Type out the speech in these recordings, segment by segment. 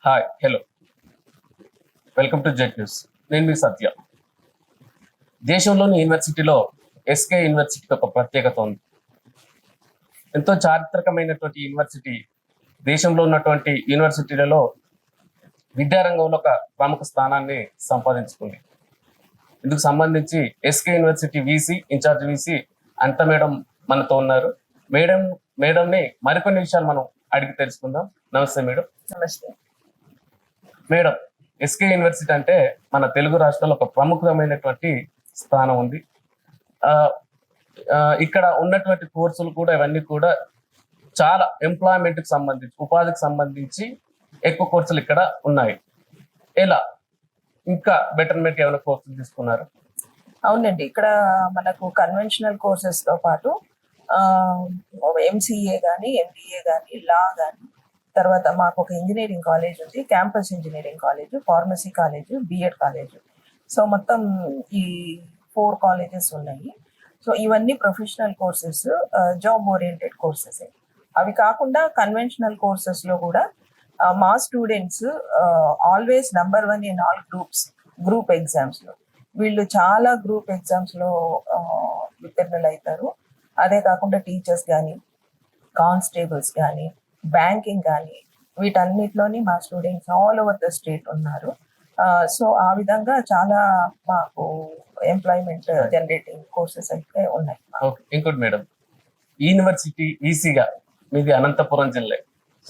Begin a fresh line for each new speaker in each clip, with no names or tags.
Hi hello welcome to Z news. నేను మీ సత్య. దేశంలోని యూనివర్సిటీలో ఎస్కే యూనివర్సిటీకి ఒక ప్రత్యేకత ఉంది. ఎంతో చారిత్రకమైనటువంటి యూనివర్సిటీ. దేశంలో ఉన్నటువంటి యూనివర్సిటీలలో విద్యారంగంలో ఒక ప్రముఖ స్థానాన్ని సంపాదించుకుంది. ఇందుకు సంబంధించి SK university VC incharge VC Anitha madam మనతో ఉన్నారు. మేడంని మరికొన్ని విషయాలు మనం అడిగి తెలుసుకుందాం. నమస్తే మేడం.
నమస్తే
మేడం, ఎస్కే యూనివర్సిటీ అంటే మన తెలుగు రాష్ట్రాల్లో ఒక ప్రముఖమైనటువంటి స్థానం ఉంది. ఇక్కడ ఉన్నటువంటి కోర్సులు కూడా ఇవన్నీ కూడా చాలా ఎంప్లాయ్మెంట్కి సంబంధించి, ఉపాధికి సంబంధించి ఎక్కువ కోర్సులు ఇక్కడ ఉన్నాయి. ఎలా ఇంకా బెటర్మెంట్ ఏమైనా కోర్సులు తీసుకున్నారు?
అవునండి, ఇక్కడ మనకు కన్వెన్షనల్ కోర్సెస్ తో పాటు ఎంసీఏ కానీ, ఎంబీఏ కానీ, లా కానీ, తర్వాత మాకు ఒక ఇంజనీరింగ్ కాలేజ్ ఉంది, campus engineering college, pharmacy college, BEd college. So మొత్తం ఈ 4 కాలేజెస్ ఉన్నాయి. సో ఇవన్నీ professional courses, job oriented courses. అవి కాకుండా కన్వెన్షనల్ కోర్సెస్ లో కూడా మా students always number 1 in all group exams లో. వీళ్ళు చాలా గ్రూప్ ఎగ్జామ్స్ లో ఉత్తీర్ణులు అవుతారు. అదే కాకుండా టీచర్స్ కానీ, కానిస్టేబుల్స్ కానీ, బ్యాంకింగ్ కానీ, వీటన్నిటిలోని మా students all over the state ఉన్నారు. సో ఆ విధంగా చాలా మాకు ఎంప్లాయ్మెంట్ జనరేటింగ్ కోర్సెస్ అయితే ఉన్నాయి.
ఇంకోటి మేడం, యూనివర్సిటీ వీసీగా మీది అనంతపురం జిల్లా,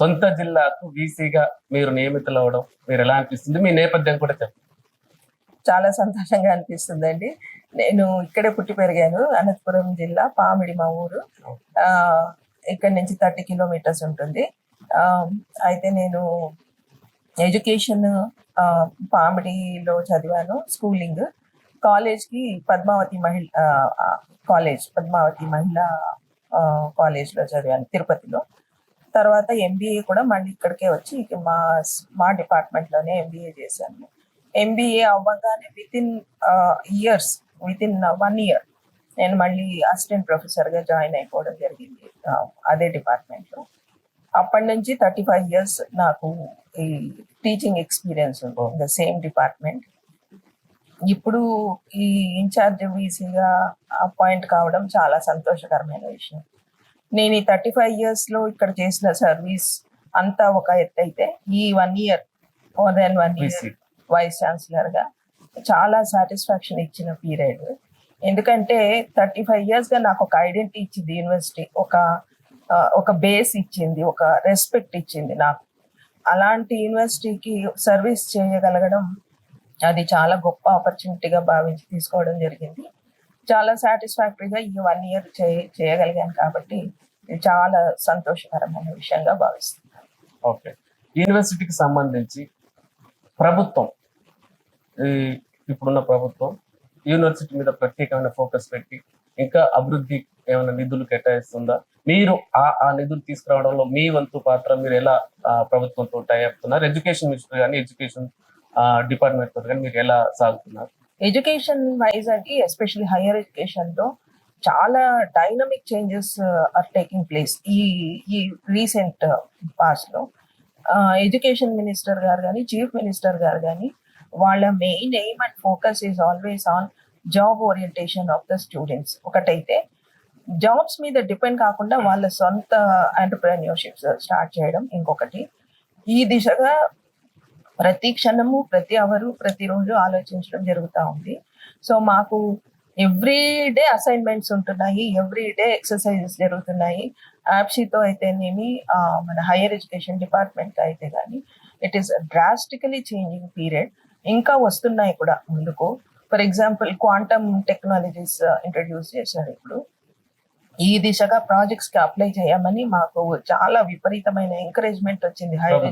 సొంత జిల్లాకు వీసీగా మీరు నియమితులు అవ్వడం మీరు ఎలా అనిపిస్తుంది? మీ నేపథ్యం కూడా చెప్పండి.
చాలా సంతోషంగా అనిపిస్తుందండి. నేను ఇక్కడే పుట్టి పెరిగాను. అనంతపురం జిల్లా, పామిడి మా ఊరు. ఇక్కడ నుంచి 30 కిలోమీటర్స్ ఉంటుంది. అయితే నేను ఎడ్యుకేషన్ పామిడిలో చదివాను, స్కూలింగ్. కాలేజ్కి పద్మావతి మహిళా కాలేజ్లో చదివాను, తిరుపతిలో. తర్వాత ఎంబీఏ కూడా మళ్ళీ ఇక్కడికే వచ్చి మా డిపార్ట్మెంట్లోనే ఎంబీఏ చేశాను. ఎంబీఏ అవ్వగానే విత్ ఇన్ 1 ఇయర్ నేను మళ్ళీ అసిస్టెంట్ ప్రొఫెసర్గా జాయిన్ అయిపోవడం జరిగింది అదే డిపార్ట్మెంట్లో. అప్పటి నుంచి 35 years నాకు ఈ టీచింగ్ ఎక్స్పీరియన్స్ ఉంటుంది, ద సేమ్ డిపార్ట్మెంట్. ఇప్పుడు ఈ ఇన్ఛార్జ్ వీసీగా అపాయింట్ కావడం చాలా సంతోషకరమైన విషయం. నేను ఈ 35 years లో ఇక్కడ చేసిన సర్వీస్ అంతా ఒక ఎత్తు అయితే, ఈ 1 year, more than 1 year vice ఛాన్సలర్గా చాలా సాటిస్ఫాక్షన్ ఇచ్చిన పీరియడ్. ఎందుకంటే 35 yearsగా నాకు ఒక ఐడెంటిటీ ఇచ్చింది యూనివర్సిటీ, ఒక బేస్ ఇచ్చింది, ఒక రెస్పెక్ట్ ఇచ్చింది నాకు. అలాంటి యూనివర్సిటీకి సర్వీస్ చేయగలగడం అది చాలా గొప్ప ఆపర్చునిటీగా భావించి తీసుకోవడం జరిగింది. చాలా సాటిస్ఫాక్టరీగా ఈ 1 year చేయగలిగాను కాబట్టి ఇది చాలా సంతోషకరమైన విషయంగా భావిస్తున్నాను.
ఓకే, యూనివర్సిటీకి సంబంధించి ప్రభుత్వం, ఇప్పుడున్న ప్రభుత్వం యూనివర్సిటీ మీద ప్రత్యేకమైన ఫోకస్ పెట్టి ఇంకా అభివృద్ధి ఏమైనా నిధులు కేటాయిస్తుందా? మీరు ఆ నిధులు తీసుకురావడంలో మీ వంతు పాత్ర మీరు ఎలా ప్రభుత్వంతో టై అవుతున్నారు? ఎడ్యుకేషన్ మినిస్టర్ కానీ, ఎడ్యుకేషన్ డిపార్ట్మెంట్ తో కానీ మీరు ఎలా సాగుతున్నారు?
ఎడ్యుకేషన్ వైజ్ అంటే ఎస్పెషల్లీ హైయర్ ఎడ్యుకేషన్ లో చాలా dynamic changes are taking place ఈ రీసెంట్ పాస్ట్ లో. ఎడ్యుకేషన్ మినిస్టర్ గారు కానీ, చీఫ్ మినిస్టర్ గారు కానీ, వాళ్ళ main aim and focus is always on job orientation of the students. ఒకటైతే జాబ్స్ మీద డిపెండ్ కాకుండా వాళ్ళ సొంత ఎంటర్‌ప్రెన్యూర్‌షిప్స్ స్టార్ట్ చేయడం ఇంకొకటి. ఈ దిశగా ప్రతి క్షణము, ప్రతి అవరు, ప్రతిరోజు ఆలోచించడం జరుగుతూ ఉంది. సో మాకు ఎవ్రీడే అసైన్మెంట్స్ ఉంటున్నాయి, ఎవ్రీడే ఎక్సర్సైజెస్ జరుగుతున్నాయి. యాప్సీతో అయితేనేమి, మన హైయర్ ఎడ్యుకేషన్ డిపార్ట్మెంట్ అయితే కానీ, it is drastically changing period. ఇంకా వస్తున్నాయి కూడా ముందుకు. For example quantum technologies introduce చేశారు ఇప్పుడు. ఈ దిశగా ప్రాజెక్ట్స్ కి అప్లై చేయమని మాకు చాలా విపరీతమైన ఎంకరేజ్మెంట్ వచ్చింది higher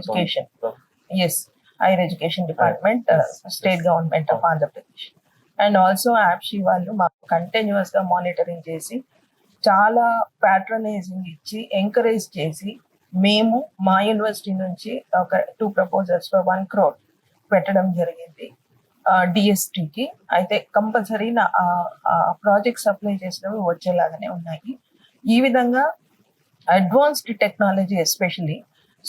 education department, state government of Andhra Pradesh. And also యాప్షీ వాళ్ళు మాకు కంటిన్యూస్ గా మానిటరింగ్ చేసి, చాలా ప్యాట్రనైజింగ్ ఇచ్చి, ఎంకరేజ్ చేసి, మేము మా యూనివర్సిటీ నుంచి ఒక 2 proposals for 1 crore పెట్టడం జరిగింది డిఎస్టీకి. అయితే కంపల్సరీ ప్రాజెక్ట్స్ అప్లై చేసినవి వచ్చేలాగానే ఉన్నాయి. ఈ విధంగా advanced technology especially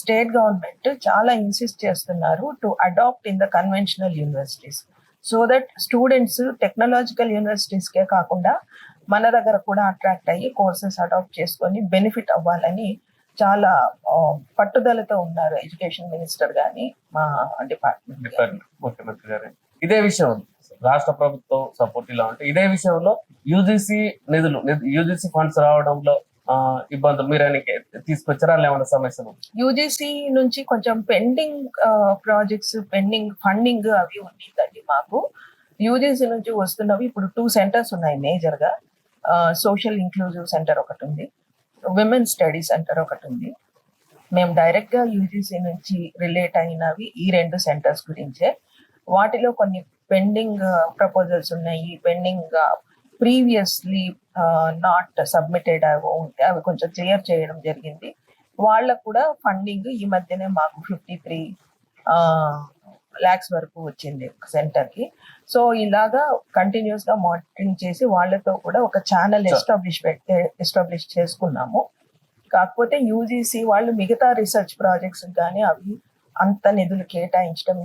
state government చాలా ఇన్సిస్ట్ చేస్తున్నారు to adapt in the conventional universities, so that students technological యూనివర్సిటీస్కే కాకుండా మన దగ్గర కూడా అట్రాక్ట్ అయ్యి కోర్సెస్ అడాప్ట్ చేసుకొని బెనిఫిట్ అవ్వాలని చాలా పట్టుదలతో ఉన్నారు ఎడ్యుకేషన్ మినిస్టర్ గాని మా డిపార్ట్మెంట్.
ముఖ్యమంత్రి గారు ఇదే విషయం రాష్ట్ర ప్రభుత్వం సపోర్ట్ ఇలా ఉంటే ఇదే విషయంలో యూజీసీ నిధులు యూజీసీ ఫండ్స్ రావడంలో ఇబ్బందులు మీరు తీసుకొచ్చారా ఏమైనా సమస్యలు?
యూజీసీ నుంచి కొంచెం పెండింగ్ ప్రాజెక్ట్స్, పెండింగ్ ఫండింగ్ అవి ఉండిందండి మాకు. యూజీసీ నుంచి వస్తున్నవి ఇప్పుడు 2 సెంటర్స్ ఉన్నాయి మేజర్ గా. సోషల్ ఇంక్లూజివ్ సెంటర్ ఒకటి ఉంది, విమెన్ స్టడీ సెంటర్ ఒకటి ఉంది. మేము డైరెక్ట్ గా యూజీసీ నుంచి రిలేట్ అయినవి ఈ 2 సెంటర్స్ గురించే. వాటిలో కొన్ని పెండింగ్ ప్రపోజల్స్ ఉన్నాయి, పెండింగ్ ప్రీవియస్లీ నాట్ సబ్మిటెడ్ ఉంటే అవి కొంచెం క్లియర్ చేయడం జరిగింది. వాళ్ళకు కూడా ఫండింగ్ ఈ మధ్యనే మాకు 53 lakhs వరకు వచ్చింది ఒక సెంటర్ కి. సో ఇలాగా కంటిన్యూస్ గా మానిటరింగ్ చేసి వాళ్ళతో కూడా ఒక ఛానల్ ఎస్టాబ్లిష్ చేసుకున్నాము. కాకపోతే యూజీసీ వాళ్ళు మిగతా రీసెర్చ్ ప్రాజెక్ట్స్ కానీ అవి అంత నిధులు కేటాయించడం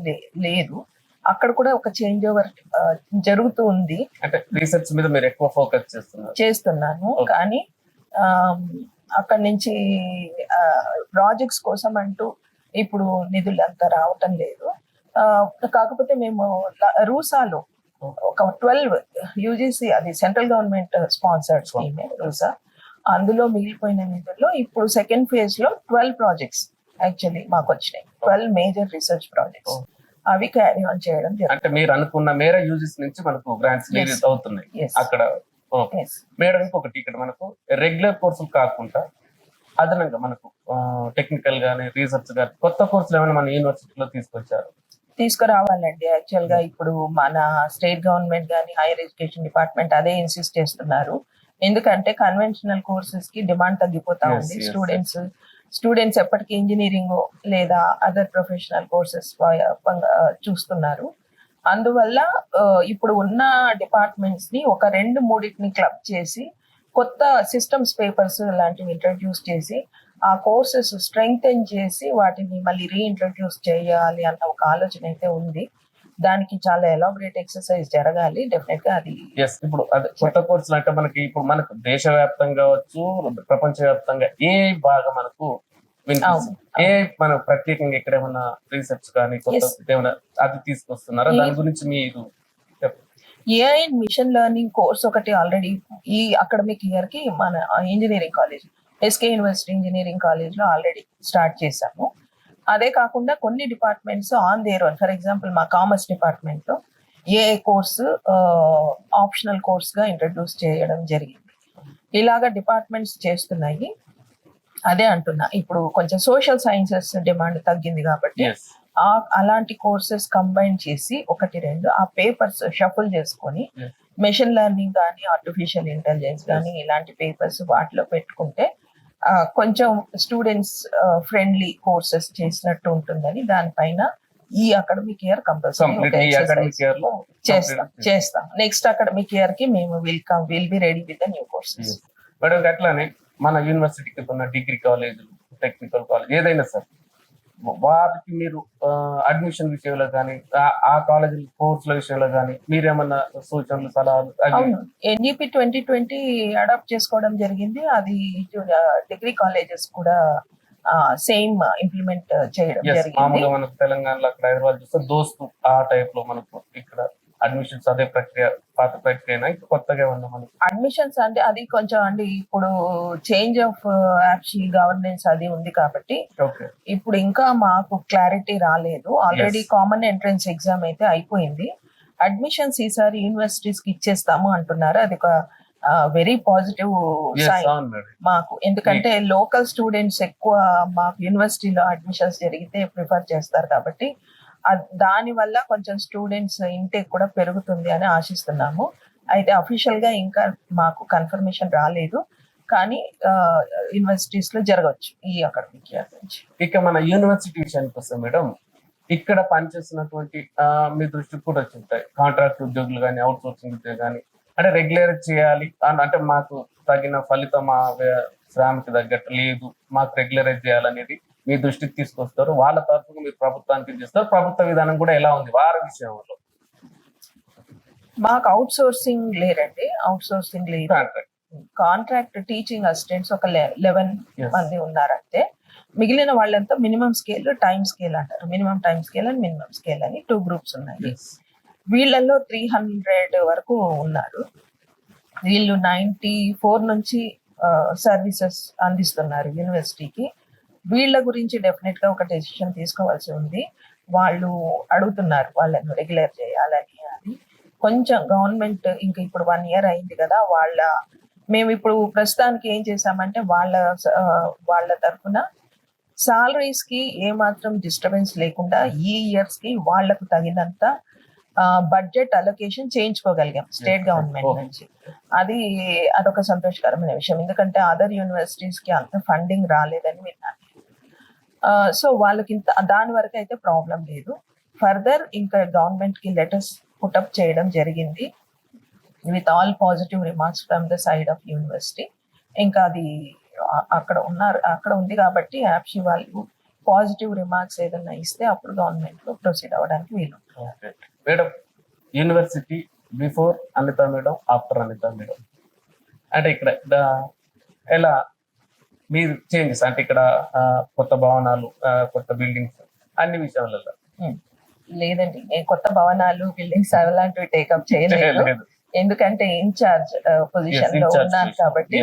లేదు. అక్కడ కూడా ఒక చేంజ్ ఓవర్ జరుగుతూ ఉంది.
అంటే రీసెర్చ్ మీద మీరు ఎక్కువ ఫోకస్
చేస్తున్నాను, కానీ అక్కడి నుంచి ప్రాజెక్ట్స్ కోసం అంటూ ఇప్పుడు నిధులు అంతా రావటం లేదు. కాకపోతే మేము రూసాలో ఒక 12 యూజీసీ, అది central government sponsored scheme RUSA, అందులో మిగిలిపోయిన నిధుల్లో ఇప్పుడు సెకండ్ ఫేజ్ లో 12 ప్రాజెక్ట్స్ యాక్చువల్లీ మాకు వచ్చినాయి. 12 మేజర్ రీసెర్చ్ ప్రాజెక్ట్స్ అవి క్యారీ ఆన్ చేయడం జరుగుతుంది.
అంటే మీరు అనుకున్న మేర యూజీసీ నుంచి మనకు గ్రాంట్స్ రిలీజ్ అవుతున్నాయి అక్కడ. మేడం ఇంకొకటి, ఇక్కడ మనకు రెగ్యులర్ కోర్సులు కాకుండా అదనంగా మనకు టెక్నికల్ గానీ రీసెర్చ్ గానీ కొత్త కోర్సులు ఏమైనా మన యూనివర్సిటీలో
తీసుకురావాలండి. యాక్చువల్ గా ఇప్పుడు మన స్టేట్ గవర్నమెంట్ కానీ హైయర్ ఎడ్యుకేషన్ డిపార్ట్మెంట్ అదే ఇన్సిస్ట్ చేస్తున్నారు. ఎందుకంటే కన్వెన్షనల్ కోర్సెస్ కి డిమాండ్ తగ్గిపోతా ఉంది. స్టూడెంట్స్ ఎప్పటికీ ఇంజనీరింగ్ లేదా అదర్ ప్రొఫెషనల్ కోర్సెస్ చూస్తున్నారు. అందువల్ల ఇప్పుడు ఉన్న డిపార్ట్మెంట్స్ ని ఒక 2-3 క్లబ్ చేసి కొత్త సిస్టమ్స్ పేపర్స్ లాంటివి ఇంట్రడ్యూస్ చేసి ఆ కోర్సెస్ స్ట్రెంగ్థెన్ చేసి వాటిని మళ్ళీ రీఇంట్రడ్యూస్ చేయాలి అన్న ఒక ఆలోచన అయితే ఉంది. దానికి చాలా ఎలాబరేట్ ఎక్సర్సైజ్ జరగాలి డెఫినెట్ గా. అది
ఇప్పుడు కొత్త కోర్సులు అంటే మనకు దేశవ్యాప్తంగా కావచ్చు, ప్రపంచవ్యాప్తంగా ఏ బాగా మనకు ఏ మన ప్రత్యేకంగా ఇక్కడ ఏమన్నా రీసెర్చ్ కానీ కొత్త అది తీసుకొస్తున్నారా? దాని గురించి మీరు
AI and machine learning course ఒకటి ఆల్రెడీ ఈ అకాడమిక్ ఇయర్ కి మన engineering college, SK university engineering college లో ఆల్రెడీ స్టార్ట్ చేశాము. అదే కాకుండా కొన్ని departments on their own, for example మా కామర్స్ డిపార్ట్మెంట్ లో ఏఐ కోర్సు ఆప్షనల్ కోర్స్ గా ఇంట్రడ్యూస్ చేయడం జరిగింది. ఇలాగా డిపార్ట్మెంట్స్ చేస్తున్నాయి. అదే అంటున్నా, ఇప్పుడు కొంచెం సోషల్ సైన్సెస్ డిమాండ్ తగ్గింది కాబట్టి అలాంటి కోర్సెస్ కంబైన్ చేసి 1-2 ఆ పేపర్స్ షఫుల్ చేసుకొని మెషిన్ లెర్నింగ్ కానీ ఆర్టిఫిషియల్ ఇంటెలిజెన్స్ కానీ ఇలాంటి పేపర్స్ వాటిలో పెట్టుకుంటే కొంచెం స్టూడెంట్స్ ఫ్రెండ్లీ కోర్సెస్ చేసినట్టు ఉంటుందని దానిపైన ఈ అకాడమిక్ ఇయర్ కంపల్సరీ చేస్తాం. నెక్స్ట్ అకాడమిక్ ఇయర్ కి మేము will be ready with the new courses.
Madam అట్లానే మన యూనివర్సిటీకి ఉన్న డిగ్రీ కాలేజ్, టెక్నికల్ కాలేజ్ ఏదైనా సార్, వారికి మీరు అడ్మిషన్ విషయంలో కానీ ఆ కాలేజీ కోర్సుల విషయంలో కానీ మీరేమన్నా సూచనలు, సలహాలు?
ఎన్ఈపి 2020 అడాప్ట్ చేసుకోవడం జరిగింది. అది డిగ్రీ కాలేజెస్ కూడా సేమ్ ఇంప్లిమెంట్ చేయడం జరిగింది.
మామూలుగా మనకు తెలంగాణలో అక్కడ హైదరాబాద్ చూస్తే దోస్తు ఆ టైప్ లో మనకు ఇక్కడ అడ్మిషన్స్ అదే ప్రక్రియ, పాత ప్రక్రియ కొత్తగా ఏమన్నా మనకు
అడ్మిషన్స్ అంటే అది కొంచెం అండి ఇప్పుడు చేంజ్ ఆఫ్ యాప్షియల్ గవర్నెన్స్ అది ఉంది కాబట్టి ఇప్పుడు ఇంకా మాకు క్లారిటీ రాలేదు. ఆల్రెడీ కామన్ ఎంట్రన్స్ ఎగ్జామ్ అయితే అయిపోయింది. అడ్మిషన్స్ ఈసారి యూనివర్సిటీస్ కి ఇచ్చేస్తాము అంటున్నారు. అది ఒక వెరీ పాజిటివ్ సైన్ మాకు. ఎందుకంటే లోకల్ స్టూడెంట్స్ ఎక్కువ మాకు యూనివర్సిటీలో అడ్మిషన్స్ జరిగితే ప్రిఫర్ చేస్తారు కాబట్టి దాని వల్ల కొంచెం స్టూడెంట్స్ ఇంటేక్ కూడా పెరుగుతుంది అని ఆశిస్తున్నాము. అయితే అఫీషియల్ గా ఇంకా మాకు కన్ఫర్మేషన్ రాలేదు, కానీ యూనివర్సిటీస్ లో జరగవచ్చు ఈ అకాడమిక్ ఇయర్ నుంచి.
ఇక మన యూనివర్సిటీ విషయానికి వస్తే మేడం, ఇక్కడ పనిచేస్తున్నటువంటి మీ దృష్టికి కూడా వచ్చుంటాయి కాంట్రాక్ట్ ఉద్యోగులు కానీ, అవుట్ సోర్సింగ్ ఉద్యోగులు కానీ, అంటే రెగ్యులర్ చేయాలి అంటే మాకు తగిన ఫలితం మా శ్రమకి తగ్గట్టు లేదు, మాకు రెగ్యులరైజ్ చేయాలనేది మీ దృష్టికి తీసుకొస్తారు, వాళ్ళ తరఫున మీరు ప్రభుత్వానికి చేస్తారు. ప్రభుత్వ విధానం కూడా ఎలా ఉంది వారి విషయంలో?
మాకు అవుట్ సోర్సింగ్ లేరండి, అవుట్ సోర్సింగ్ లేదు.
కాంట్రాక్ట్.
కాంట్రాక్ట్ టీచింగ్ అసిస్టెంట్స్ ఒక 11
Yes.
మంది ఉన్నారంటే, మిగిలిన వాళ్ళంతా మినిమం స్కేల్, టైం స్కేల్ అంటారు. Minimum time scale and minimum scale అని 2 గ్రూప్స్ ఉన్నాయి. వీళ్ళల్లో 300 వరకు ఉన్నారు. వీళ్ళు 94 నుంచి సర్వీసెస్ అందిస్తున్నారు యూనివర్సిటీకి. వీళ్ళ గురించి డెఫినెట్ గా ఒక డెసిషన్ తీసుకోవాల్సి ఉంది. వాళ్ళు అడుగుతున్నారు వాళ్ళను రెగ్యులర్ చేయాలని. అది కొంచెం గవర్నమెంట్ ఇంకా ఇప్పుడు 1 ఇయర్ అయింది కదా, మేము ఇప్పుడు ప్రస్తుతానికి ఏం చేసామంటే వాళ్ళ తరఫున సాలరీస్ కి ఏమాత్రం డిస్టర్బెన్స్ లేకుండా ఈ ఇయర్స్ కి వాళ్లకు తగినంత బడ్జెట్ అలొకేషన్ చేయించుకోగలిగాం స్టేట్ గవర్నమెంట్ నుంచి. అదొక సంతోషకరమైన విషయం, ఎందుకంటే అదర్ యూనివర్సిటీస్ కి అంత ఫండింగ్ రాలేదని విన్నాను. సో వాళ్ళకి దాని వరకు అయితే ప్రాబ్లం లేదు. ఫర్దర్ ఇంకా గవర్నమెంట్ కి లెటర్స్ పుటప్ చేయడం జరిగింది with all positive remarks from the side of university. ఇంకా అది అక్కడ ఉంది కాబట్టి యాప్షి వాళ్ళు పాజిటివ్ రిమార్క్స్ ఏదైనా ఇస్తే అప్పుడు గవర్నమెంట్ లో ప్రొసీడ్ అవ్వడానికి వీలు.
Madam, university before Anitha madam, after Anitha madam, అంటే ఇక్కడ ఎలా మీరు చేంజెస్, అంటే ఇక్కడ కొత్త భవనాలు, కొత్త బిల్డింగ్స్, అన్ని విషయాలలో?
లేదండి, నేను కొత్త భవనాలు, బిల్డింగ్స్ అలాంటివి టేకప్ చేయలేదు. ఎందుకంటే ఇన్ఛార్జ్ పొజిషన్ లో ఉన్నాను కాబట్టి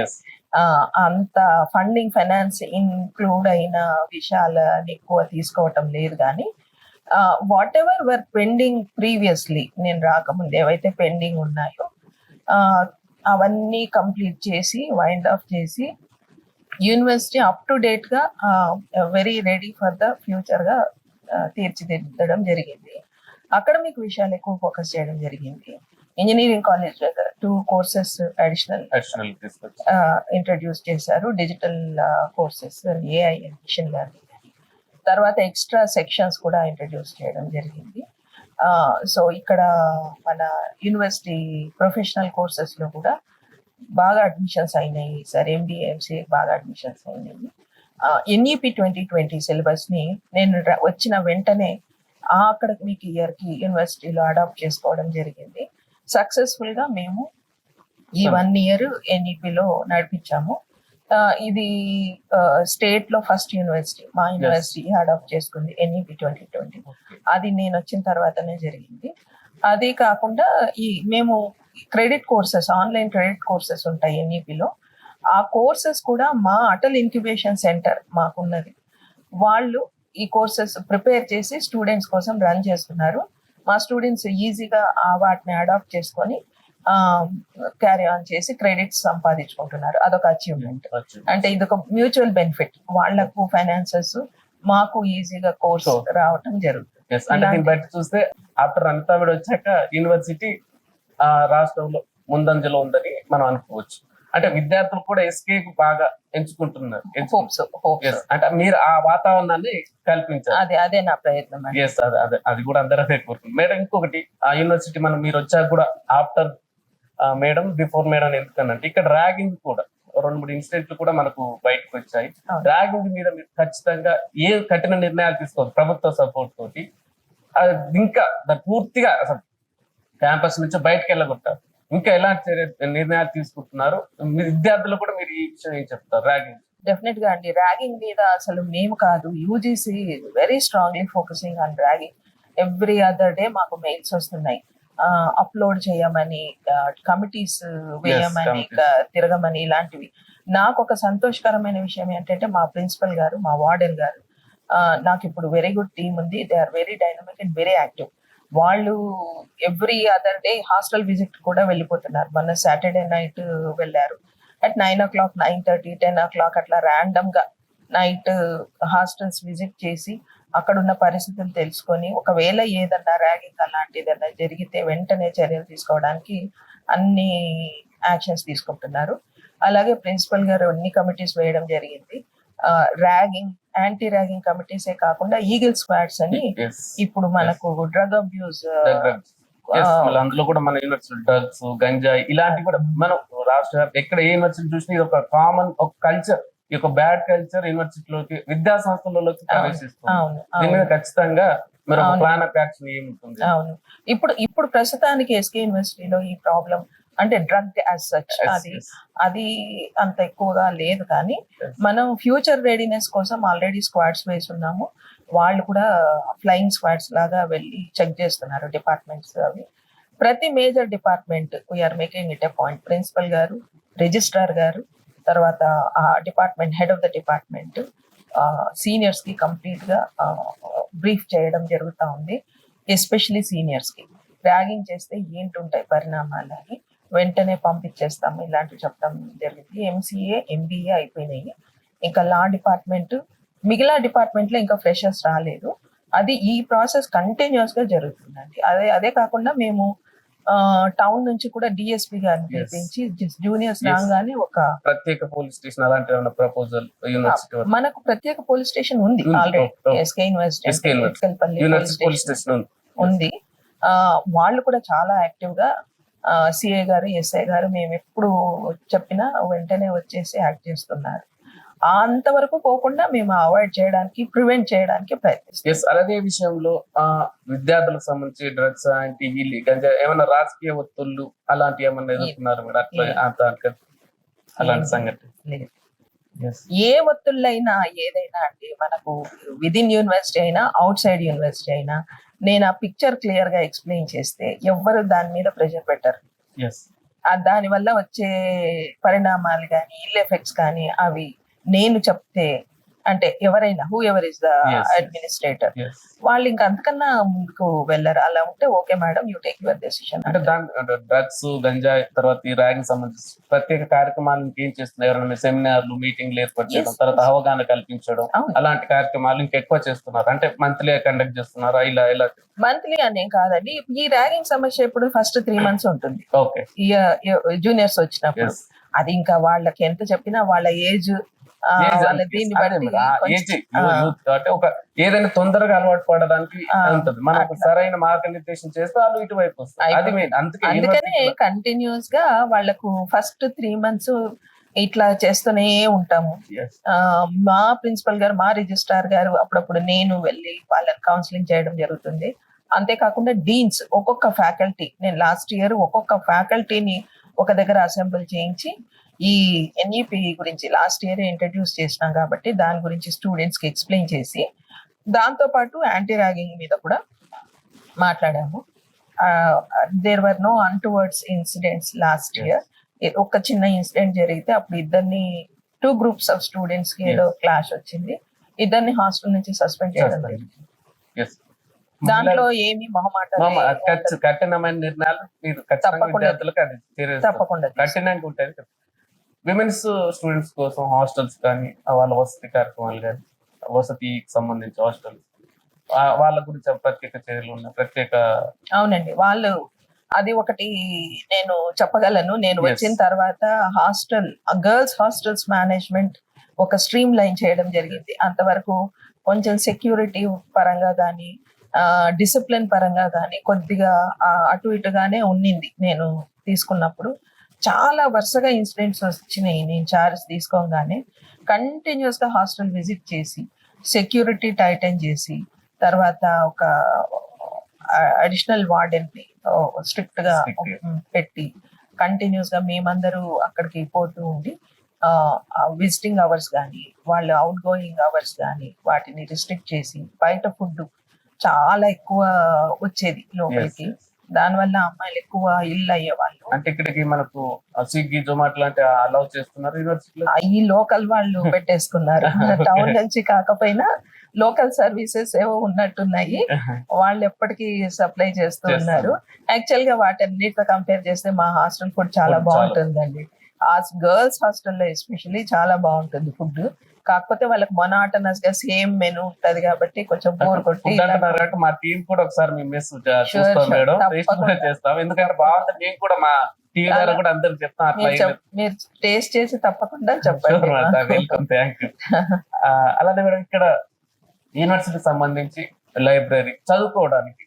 అంత ఫండింగ్, ఫైనాన్స్ ఇన్క్లూడ్ అయిన విషయాలని ఎక్కువ తీసుకోవటం లేదు. కానీ whatever were pending previously, నేను రాకముందు ఏవైతే పెండింగ్ ఉన్నాయో అవన్నీ కంప్లీట్ చేసి వైండ్ ఆఫ్ చేసి యూనివర్సిటీ అప్ టు డేట్ గా very ready for the future గా తీర్చిదిద్దడం జరిగింది. అకాడమిక్ విషయాలు ఎక్కువ ఫోకస్ చేయడం జరిగింది. Engineering college 2 courses additional introduce చేశారు, digital courses, AI and machine learning. తర్వాత ఎక్స్ట్రా సెక్షన్స్ కూడా ఇంట్రడ్యూస్ చేయడం జరిగింది. సో ఇక్కడ మన యూనివర్సిటీ ప్రొఫెషనల్ కోర్సెస్ లో కూడా బాగా అడ్మిషన్స్ అయినాయి సార్. ఎంబీఏ, ఎంసీఏ బాగా అడ్మిషన్స్ అయినాయి. ఎన్ఈపి 2020 సిలబస్ ని నేను వచ్చిన వెంటనే ఆ అకాడమిక్ ఇయర్ కి యూనివర్సిటీలో అడాప్ట్ చేసుకోవడం జరిగింది. సక్సెస్ఫుల్ గా మేము ఈ 1 ఇయర్ ఎన్ఈపిలో నడిపించాము. ఇది స్టేట్ లో ఫస్ట్ యూనివర్సిటీ, మా యూనివర్సిటీ అడాప్ట్ చేసుకుంది ఎన్ఈపి 2020. అది నేను వచ్చిన తర్వాతనే జరిగింది. అదే కాకుండా మేము credit courses, online credit courses ఉంటాయి ఎన్ఈపిలో. ఆ కోర్సెస్ కూడా మా అటల్ ఇంక్యుబేషన్ సెంటర్ మాకున్నది, వాళ్ళు ఈ కోర్సెస్ ప్రిపేర్ చేసి స్టూడెంట్స్ కోసం రన్ చేస్తున్నారు. మా స్టూడెంట్స్ ఈజీగా వాటిని అడాప్ట్ చేసుకొని క్యారీ ఆన్ చేసి క్రెడిట్స్ సంపాదించుకుంటున్నారు. అదొక అచీవ్మెంట్. అంటే ఇదొక మ్యూచువల్ బెనిఫిట్, వాళ్లకు ఫైనాన్సెస్, మాకు ఈజీగా కోర్స్ రావటం జరుగుతుంది.
అంటే దీన్ని బట్టి చూస్తే ఆఫ్టర్ అనిత మేడం వచ్చాక యూనివర్సిటీ రాష్ట్రంలో ముందంజలో ఉందని మనం అనుకోవచ్చు. అంటే విద్యార్థులు కూడా ఎస్కే బాగా ఎంచుకుంటున్నారు. అంటే మీరు ఆ వాతావరణాన్ని కల్పించారు.
అదే నా ప్రయత్నం.
అది కూడా అందరూ కోరుకుంటున్నారు. మేడం, ఇంకొకటి, ఆ యూనివర్సిటీ మీరు వచ్చాక కూడా ఆఫ్టర్ మేడం, బిఫోర్ మేడం ఎందుకనంటే ఇక్కడ ర్యాగింగ్ కూడా 2-3 ఇన్సిడెంట్లు కూడా మనకు బయటకు వచ్చాయి. ర్యాగింగ్ మీద మీరు ఖచ్చితంగా ఏ కఠిన నిర్ణయాలు తీసుకోవచ్చు ప్రభుత్వ సపోర్ట్ తోటి? ఇంకా పూర్తిగా అసలు క్యాంపస్ నుంచి బయటకు వెళ్ళగొట్టారు. ఇంకా ఎలాంటి నిర్ణయాలు తీసుకుంటున్నారు? విద్యార్థులు కూడా మీరు ఈ విషయం ఏం చెప్తారు? ర్యాగింగ్
డెఫినెట్ గా అండి, ర్యాగింగ్ మీద అసలు మేము కాదు, UGC very strongly focusing on ragging. Every other day మాకు మెయిల్స్ వస్తున్నాయి, అప్లోడ్ చేయమని, కమిటీస్ వేయమని, తిరగమని, ఇలాంటివి. నాకు ఒక సంతోషకరమైన విషయం ఏంటంటే మా ప్రిన్సిపల్ గారు, మా వార్డెన్ గారు, నాకు ఇప్పుడు వెరీ గుడ్ టీమ్ ఉంది. They are very dynamic and very active. వాళ్ళు every other day hostel visit కూడా వెళ్ళిపోతున్నారు. మొన్న సాటర్డే నైట్ వెళ్ళారు. అట్ 9 o'clock, 9:30, 10 o'clock అట్లా ర్యాండమ్ గా నైట్ హాస్టల్స్ విజిట్ చేసి అక్కడ ఉన్న పరిస్థితులు తెలుసుకొని, ఒకవేళ ఏదన్నా ర్యాగింగ్ అలాంటిది ఏదన్నా జరిగితే వెంటనే చర్యలు తీసుకోవడానికి అన్ని యాక్షన్స్ తీసుకుంటున్నారు. అలాగే ప్రిన్సిపల్ గారు అన్ని కమిటీస్ వేయడం జరిగింది. ర్యాగింగ్, యాంటీ ర్యాగింగ్ కమిటీసే కాకుండా ఈగిల్ స్క్వాడ్స్ అని ఇప్పుడు మనకు డ్రగ్ అబ్యూస్,
అందులో కూడా మన యూనివర్సిటీ డ్రగ్స్, గంజాయి ఇలాంటివి కూడా మనం రాష్ట్ర ఎక్కడ ఏ యూనివర్సిటీ చూసినా ఇది ఒక కామన్ ఒక కల్చర్ ఈ యొక్క బ్యాడ్ కల్చర్ యూనివర్సిటీలోకి విద్యా సంస్థలలోకి ప్రవేశిస్తుంది.
అవును
దీని మీద
అవును
ఖచ్చితంగా మీరు ఒక
అవును.
ప్లాన్ ఆఫ్ యాక్షన్ ఏముంటుంది?
అవును. ఇప్పుడు ప్రస్తుతానికి ఎస్కే యూనివర్సిటీలో ఈ ప్రాబ్లం అంటే డ్రగ్ యాజ్ సచ్
Yes,
అది
yes,
అది అంత ఎక్కువగా లేదు, కానీ
yes.
మనం ఫ్యూచర్ రెడీనెస్ కోసం ఆల్రెడీ స్క్వాడ్స్ వేసి ఉన్నాము. వాళ్ళు కూడా ఫ్లయింగ్ స్క్వాడ్స్ లాగా వెళ్ళి చెక్ చేస్తున్నారు డిపార్ట్మెంట్స్ అవి. ప్రతి major department we're making it a point, principal గారు, రిజిస్ట్రార్ గారు, తర్వాత ఆ department head of the department seniors కి కంప్లీట్ గా బ్రీఫ్ చేయడం జరుగుతూ ఉంది. ఎస్పెషలీ సీనియర్స్ కి ర్యాగింగ్ చేస్తే ఏంటుంటాయి పరిణామాలు అని వెంటనే పంపించేస్తాము, ఇలాంటివి చెప్పడం జరిగింది. ఎంసీఏ ఎంబీఏ అయిపోయినాయి, ఇంకా లా డిపార్ట్మెంట్, మిగిలిన డిపార్ట్మెంట్ లో ఇంకా ఫ్రెషర్స్ రాలేదు. అది ఈ ప్రాసెస్ కంటిన్యూస్ గా జరుగుతుందండి. అదే కాకుండా మేము టౌన్ నుంచి కూడా డిఎస్పీ గారిని
Yes.
పిలిపించి జూనియర్స్
Yes.
రాగానే ఒక
ప్రత్యేక పోలీస్ స్టేషన్ అలాంటి ఏమైనా ప్రపోజల్ యూనివర్సిటీ
మనకు ప్రత్యేక పోలీస్ స్టేషన్ ఉంది
ఉంది.
Already.
Oh, oh.
SK university
SK University.
Itukalapalli
university police station ఉంది.
ఉంది. వాళ్ళు కూడా చాలా యాక్టివ్ గా సిఐ గారు, ఎస్ఐ గారు మేము ఎప్పుడు చెప్పినా వెంటనే వచ్చేసి యాక్ట్ చేస్తున్నారు. అంతవరకు పోకుండా మేము అవాయిడ్ చేయడానికి, ప్రివెంట్ చేయడానికి ప్రయత్నిస్తాం.
ఎస్, అలాగే విషయంలో విద్యార్థులకు సంబంధించి డ్రగ్స్ అంటే వీళ్ళు గంజా ఏమైనా రాజకీయ ఒత్తుళ్ళు అలాంటి ఏమన్నా ఎదుర్కొన్నారు మీరు అట్లా అలాంటి సంగతి?
లేదు.
Yes.
ఏ ఒత్తిళ్ళైనా ఏదైనా అండి, మనకు విదిన్ యూనివర్సిటీ అయినా అవుట్ సైడ్ యూనివర్సిటీ అయినా, నేను ఆ పిక్చర్ క్లియర్ గా ఎక్స్ప్లెయిన్ చేస్తే ఎవ్వరు దాని మీద ప్రెషర్ పెట్టరు.
Yes.
దాని వల్ల వచ్చే పరిణామాలు కానీ ఇల్ ఎఫెక్ట్స్ కానీ అవి నేను చెప్తే, అంటే ఎవరైనా who ever is the
Yes.
Administrator,
Yes.
వాళ్ళు ఇంకా అంతకన్నా ముందుకు వెళ్ళరు. అలా ఉంటే okay madam, you take your decision.
అంటే దాని డ్రగ్స్ గంజాయి తర్వాత ఈ ర్యాగింగ్ సంబంధించి ప్రత్యేక కార్యక్రమాలు ఏం చేస్తున్నారు? ఎవరైనా సెమినార్లు మీటింగ్లు ఏర్పాటు చేయడం,
Yes,
తర్వాత
yes.
అవగాహన కల్పించడం,
అవును.
అలాంటి కార్యక్రమాలు ఇంకెక్కువ చేస్తున్నారు? అంటే మంత్లీ కండక్ట్ చేస్తున్నారా? ఇలా
మంత్లీ అనేం కాదండి, ఈ ర్యాగింగ్ సమస్య ఇప్పుడు ఫస్ట్ 3 months ఉంటుంది
ఓకే.
జూనియర్స్ వచ్చినప్పుడు.
Yes.
అది ఇంకా వాళ్ళకి ఎంత చెప్పినా వాళ్ళ ఏజ్ వాళ్ళ దీన్ని బట్టి
అంటే ఒక ఏదైనా తొందరగా అలవాటు పడడానికి ఉంటుంది. మనం ఒక సరైన మార్గనిర్దేశం చేస్తే వాళ్ళు ఇటువైపు వస్తారు. అది మెయిన్.
అందుకనే కంటిన్యూస్ గా వాళ్ళకు ఫస్ట్ 3 months ఇట్లా చేస్తూనే ఉంటాము.
Yes.
మా ప్రిన్సిపల్ గారు, మా రిజిస్ట్రార్ గారు అప్పుడప్పుడు నేను వెళ్ళి వాళ్ళని కౌన్సిలింగ్ చేయడం జరుగుతుంది. అంతేకాకుండా డీన్స్, ఒక్కొక్క ఫ్యాకల్టీ, నేను లాస్ట్ ఇయర్ ఒక్కొక్క ఫ్యాకల్టీని ఒక దగ్గర అసెంబ్ల్ చేయించి ఈ ఎన్ఈపి గురించి లాస్ట్ ఇయర్ ఇంట్రడ్యూస్ చేసినాం కాబట్టి దాని గురించి స్టూడెంట్స్ కి ఎక్స్ప్లెయిన్ చేసి, దాంతో పాటు యాంటీ ర్యాగింగ్ మీద కూడా మాట్లాడాము. There were no untowards incidents last year. ఒక చిన్న ఇన్సిడెంట్ జరిగితే అప్పుడు 2 groups ఆఫ్ స్టూడెంట్స్ కి ఏదో క్లాష్ వచ్చింది, 2 హాస్టల్ నుంచి సస్పెండ్ చేయడం జరిగింది.
Yes.
దాంట్లో ఏమి మొహమాట
కఠినమైన నిర్ణయాలు మీరు ఖచ్చితంగా
తప్పకుండా.
విద్యార్థులకు అది
తప్పకుండా
కఠినంగా ఉంటాయి. విమెన్స్ స్టూడెంట్స్ కోసం హాస్టల్స్ కానీ, వాళ్ళ వసతి కార్యక్రమాలు కానీ, వసతికి సంబంధించి హాస్టల్ వాళ్ళ గురించి ప్రత్యేక చర్యలు ఉన్నాయి, ప్రత్యేక.
అవునండి, వాళ్ళు అది ఒకటి నేను చెప్పగలను. నేను
Yes.
వచ్చిన తర్వాత గర్ల్స్ హాస్టల్స్ మేనేజ్మెంట్ ఒక స్ట్రీమ్ లైన్ చేయడం జరిగింది. అంతవరకు కొంచెం సెక్యూరిటీ పరంగా కానీ డిసిప్లిన్ పరంగా కానీ కొద్దిగా అటు ఇటుగానే ఉన్నింది. నేను తీసుకున్నప్పుడు చాలా వరుసగా ఇన్సిడెంట్స్ వచ్చినాయి. నేను చార్జ్ తీసుకోగానే కంటిన్యూస్ గా హాస్టల్ విజిట్ చేసి సెక్యూరిటీ టైటన్ చేసి, తర్వాత ఒక అడిషనల్ వార్డెన్ ని స్ట్రిక్ట్ గా పెట్టి కంటిన్యూస్ గా మేమందరూ అక్కడికి పోతూ ఉండి విజిటింగ్ అవర్స్ కానీ వాళ్ళ అవుట్ గోయింగ్ అవర్స్ కానీ వాటిని రిస్ట్రిక్ట్ చేసి, బయట ఫుడ్ చాలా ఎక్కువ వచ్చేది లోపలికి.
Yes, yes.
దానివల్ల అమ్మాయిలు ఎక్కువ ఇల్లు అయ్యేవాళ్ళు.
అంటే ఇక్కడికి మనకు స్విగ్గీ, జొమాటో లాంటి అలౌ చేస్తున్నారు యూనివర్సిటీలో.
ఈ లోకల్ వాళ్ళు పెట్టేసుకున్నారు. టౌన్ నుంచి కాకపోయినా లోకల్ సర్వీసెస్ ఏవో ఉన్నట్టున్నాయి, వాళ్ళు ఎప్పటికీ సప్లై చేస్తూ ఉన్నారు. యాక్చువల్ గా వాటన్నిటితో కంపేర్ చేస్తే మా హాస్టల్ ఫుడ్ చాలా బాగుంటుందండి. గర్ల్స్ హాస్టల్లో ఎస్పెషల్లీ చాలా బాగుంటుంది ఫుడ్. కాకపోతే వాళ్ళకి మొనాటనస్ గా సేమ్ మెనూ ఉంటది కాబట్టి కొంచెం బోర్ కొట్టి.
మా టీం కూడా ఒకసారి మేము మెస్ చూస్తాం మేడం, టేస్ట్ కూడా చేస్తాం. ఎందుకంటే బాగుంటుంది. మేము కూడా మా టీవీ ద్వారా కూడా అందరికి చెప్తాం. అట్లా
మీరు టేస్ట్ చేసి తప్పకుండా చెప్పండి.
Welcome, thank you. అలానే మేడం, ఇక్కడ యూనివర్సిటీకి సంబంధించి లైబ్రరీ చదువుకోవడానికి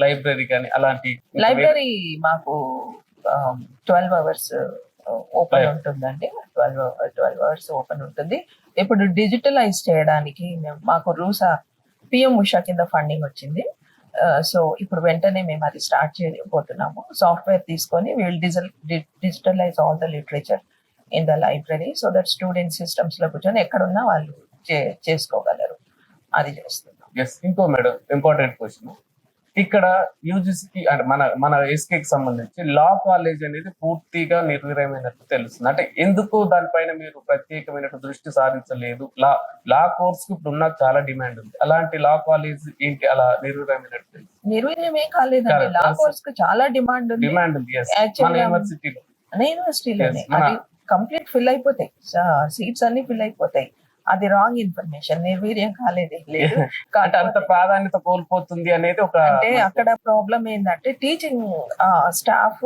లైబ్రరీ కానీ అలాంటి
లైబ్రరీ మాకు 12 hours ఓపెన్
Right.
ఉంటుందండి. 12 అవర్స్ ఓపెన్ ఉంటుంది. ఇప్పుడు డిజిటలైజ్ చేయడానికి మాకు రూసా పిఎం ఉషా కింద ఫండింగ్ వచ్చింది. సో ఇప్పుడు వెంటనే మేము అది స్టార్ట్ చేయబోతున్నాము. సాఫ్ట్వేర్ తీసుకొని will digitalize all the literature in the library so that student systems లో కూర్చొని ఎక్కడున్నా వాళ్ళు చేసుకోగలరు. అది చేస్తున్నాం.
ఎస్, ఇంకో మేడం ఇంపార్టెంట్ క్వశ్చన్. ఇక్కడ యూజీసీకి అంటే మన ఎస్కేకి సంబంధించి లా కాలేజ్ అనేది పూర్తిగా నిర్వీర్యమైనట్టు తెలుస్తుంది. అంటే ఎందుకు దానిపైన మీరు ప్రత్యేకమైన దృష్టి సాధించలేదు? లా కోర్స్ కి ఇప్పుడు ఉన్న చాలా డిమాండ్ ఉంది. అలాంటి లా కాలేజ్ ఏంటి అలా నిర్వీర్యమైనట్టు తెలుస్తుంది?
నిర్వీర్యమే కాలేదండి.
Correct.
లా కోర్స్ కు చాలా డిమాండ్ ఉంది.
డిమాండ్ ఉంది. yes.
Actually,
మన యూనివర్సిటీలో
అనే యూనివర్సిటీలోనే
Yes, మన-
అది కంప్లీట్ ఫిల్ అయిపోతాయి. సీట్స్ అన్ని ఫిల్ అయిపోతాయి. అది రాంగ్ ఇన్ఫర్మేషన్. నిర్వీర్యం కాలేదు లేదు.
అంటే అంత ప్రాధాన్యత కోల్పోతుంది అనేది ఒక
అంటే అక్కడ ప్రాబ్లం ఏంటంటే టీచింగ్ స్టాఫ్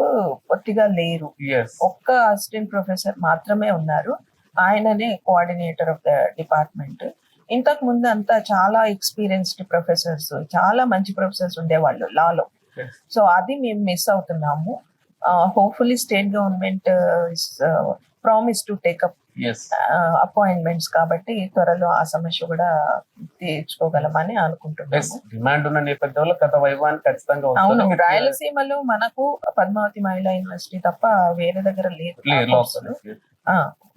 పొత్తిగా లేరు.
yes.
ఒక్క అసిస్టెంట్ ప్రొఫెసర్ మాత్రమే ఉన్నారు. ఆయననే కోఆర్డినేటర్ ఆఫ్ ద డిపార్ట్మెంట్. ఇంతకు ముందు అంతా చాలా ఎక్స్పీరియన్స్డ్ ప్రొఫెసర్స్, చాలా మంచి ప్రొఫెసర్స్ ఉండేవాళ్ళు లాలో.
Yes.
సో అది మేము మిస్ అవుతున్నాము. Hopefully state government promise to take up
yes.
Appointments కాబట్టి త్వరలో ఆ సమస్య కూడా తీర్చుకోగలమని
yes.
అనుకుంటున్నాము.
డిమాండ్ ఉన్న నేపథ్యంలో గత వైభవాన్ని ఖచ్చితంగా వస్తుంది.
అవును,
మీరు
రాయలసీమలో మనకు పద్మావతి మహిళా యూనివర్సిటీ తప్ప వేరే దగ్గర లేదు
లేదు, లోకల్ లేదు.